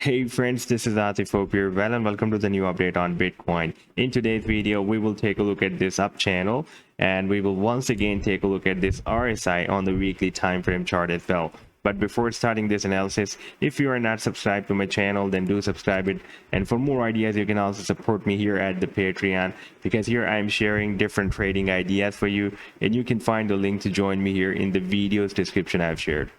Hey friends, this is Atif Hope here. Well, and welcome to the new update on Bitcoin. In today's video, we will take a look at this up channel, and we will once again take a look at this RSI on the weekly time frame chart as well. But before starting this analysis, if you are not subscribed to my channel, then do subscribe it. And for more ideas, you can also support me here at the Patreon, because here I'm sharing different trading ideas for you, and you can find the link to join me here in the video's description I've shared.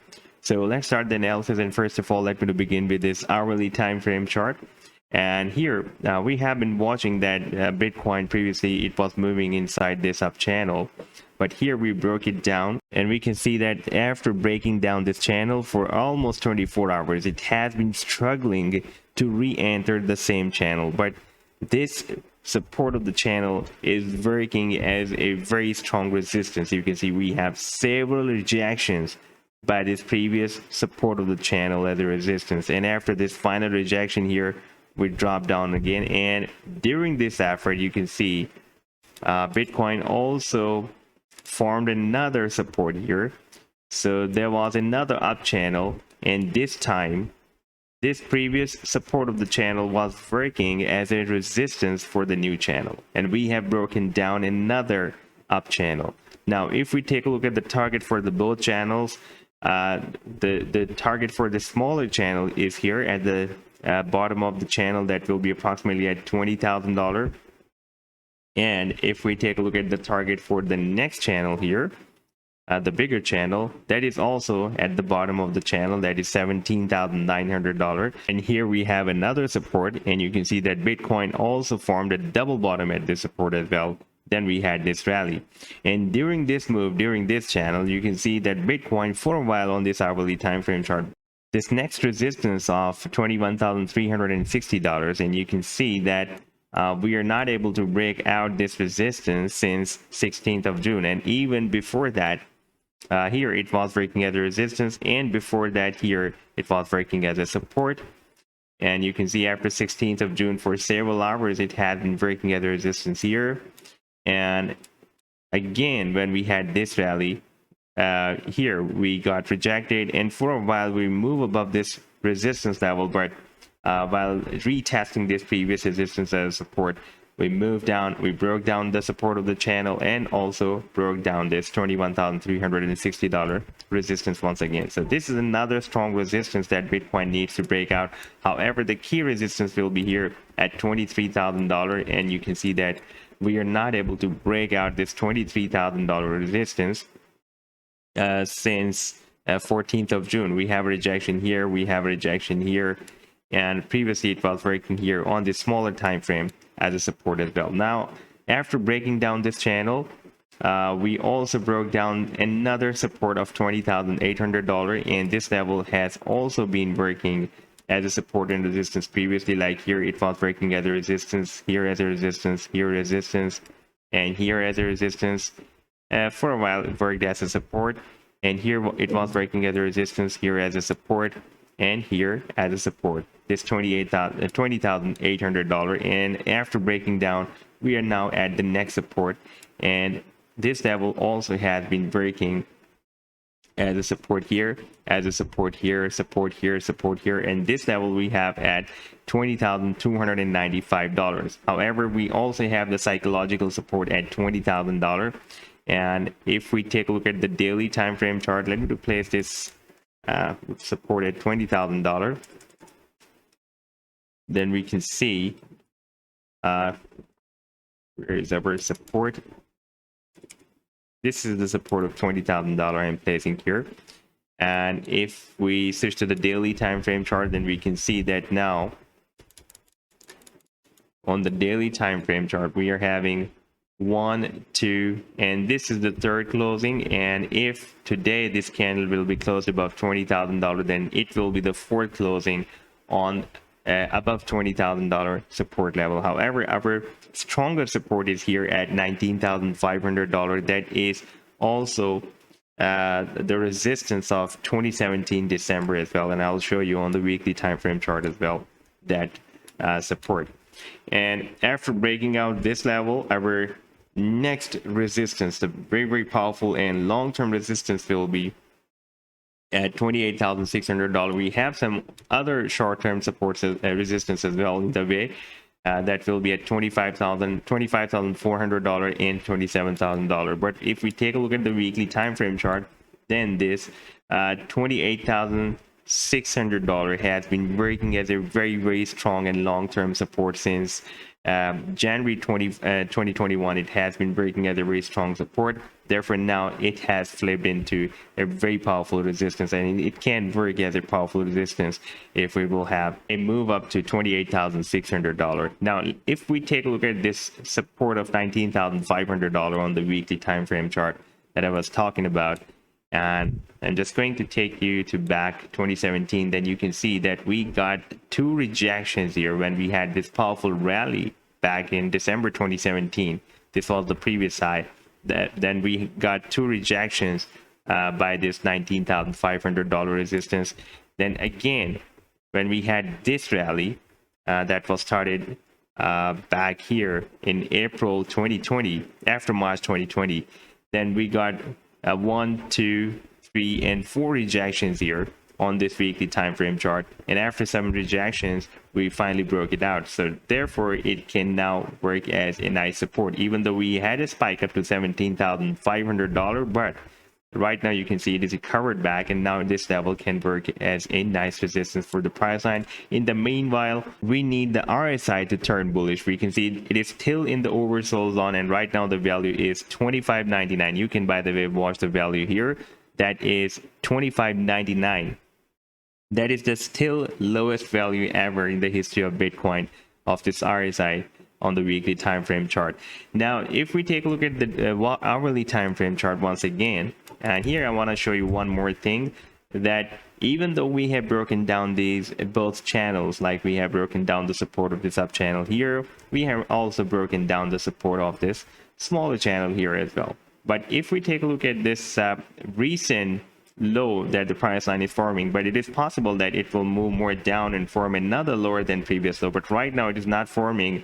So let's start the analysis, and first of all, let me begin with this hourly time frame chart. And here we have been watching that Bitcoin previously, it was moving inside this up channel, but here we broke it down, and we can see that after breaking down this channel for almost 24 hours, it has been struggling to re-enter the same channel. But this support of the channel is working as a very strong resistance. You can see we have several rejections by this previous support of the channel as a resistance, and after this final rejection here, we drop down again. And during this effort, you can see Bitcoin also formed another support here. So there was another up channel, and this time this previous support of the channel was working as a resistance for the new channel, and we have broken down another up channel. Now if we take a look at the target for the both channels, the target for the smaller channel is here at the bottom of the channel. That will be approximately at $20,000. And if we take a look at the target for the next channel here, the bigger channel, that is also at the bottom of the channel, that is $17,900. And here we have another support, and you can see that Bitcoin also formed a double bottom at this support as well. Then we had this rally, and during this move, during this channel, you can see that Bitcoin for a while on this hourly time frame chart, this next resistance of $21,360, and you can see that we are not able to break out this resistance since 16th of June. And even before that, here it was breaking as a resistance, and before that here it was breaking as a support. And you can see after 16th of June for several hours it had been breaking as a resistance here. And again, when we had this rally here, we got rejected, and for a while we move above this resistance level, but while retesting this previous resistance as support, we moved down, we broke down the support of the channel, and also broke down this $21,360 resistance once again. So this is another strong resistance that Bitcoin needs to break out. However, the key resistance will be here at $23,000, and you can see that we are not able to break out this $23,000 resistance since 14th of June. We have a rejection here, we have a rejection here, and previously it was breaking here on this smaller time frame as a support as well. Now after breaking down this channel, we also broke down another support of $20,800, and this level has also been working as a support and resistance previously. Like here it was breaking as a resistance, here as a resistance, here resistance, and here as a resistance. For a while it worked as a support, and here it was breaking as a resistance, here as a support, and here as a support, this $20,800. And after breaking down, we are now at the next support, and this level also has been breaking as a support here, as a support here, support here, support here, and this level we have at $20,295. However, we also have the psychological support at $20,000. And if we take a look at the daily time frame chart, let me replace this support at $20,000. Then we can see where is our support. This is the support of $20,000 I'm placing here. And if we switch to the daily time frame chart, then we can see that now on the daily time frame chart we are having 1, 2, and this is the third closing. And if today this candle will be closed above $20,000, then it will be the fourth closing on above $20,000 support level. However, our stronger support is here at $19,500. That is also the resistance of 2017 December as well, and I'll show you on the weekly time frame chart as well that support. And after breaking out this level, our next resistance, the very powerful and long-term resistance, will be at $28,600. We have some other short-term supports, resistance as well in the way. That will be at $25,400 and $27,000. But if we take a look at the weekly time frame chart, then this $28,600 has been working as a very strong and long-term support since January 2021. It has been breaking as a very strong support. Therefore, now it has flipped into a very powerful resistance, and it can work as a powerful resistance if we will have a move up to $28,600. Now, if we take a look at this support of $19,500 on the weekly time frame chart that I was talking about, and I'm just going to take you to back 2017, then you can see that we got two rejections here when we had this powerful rally back in December 2017. This was the previous high. Then we got two rejections by this $19,500 resistance. Then again, when we had this rally that was started back here in April 2020, after March 2020, then we got 1, 2, 3, and 4 rejections here on this weekly time frame chart, and after some rejections we finally broke it out. So therefore it can now work as a nice support, even though we had a spike up to $17,500. But right now you can see it is recovered back, and now this level can work as a nice resistance for the price line. In the meanwhile, we need the RSI to turn bullish. We can see it is still in the oversold zone, and right now the value is $25.99. You can, by the way, watch the value here. That is $25.99. That is the still lowest value ever in the history of Bitcoin, of this RSI on the weekly time frame chart. Now, if we take a look at the hourly time frame chart once again, and here I want to show you one more thing, that even though we have broken down these both channels, like we have broken down the support of this up channel here, we have also broken down the support of this smaller channel here as well. But if we take a look at this recent low that the price line is forming, but it is possible that it will move more down and form another lower than previous low. But right now it is not forming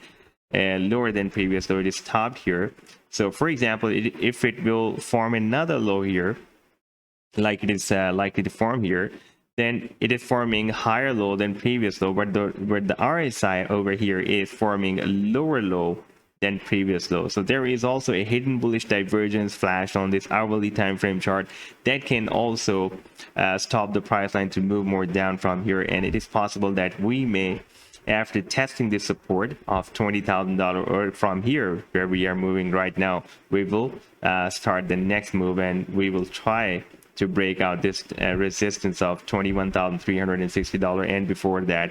lower than previous low. It is stopped here. So for example, if it will form another low here, like it is likely to form here, then it is forming higher low than previous low, but the RSI over here is forming a lower low than previous low. So there is also a hidden bullish divergence flash on this hourly time frame chart that can also stop the price line to move more down from here. And it is possible that we may, after testing the support of $20,000, or from here where we are moving right now, we will start the next move, and we will try to break out this resistance of $21,360, and before that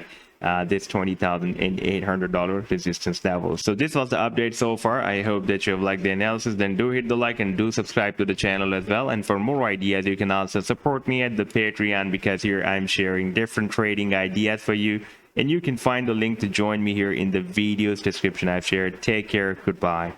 this $20,800 resistance level. So this was the update so far. I hope that you have liked the analysis. Then do hit the like and do subscribe to the channel as well. And for more ideas, you can also support me at the Patreon, because here I'm sharing different trading ideas for you, and you can find the link to join me here in the video's description I've shared. Take care. Goodbye.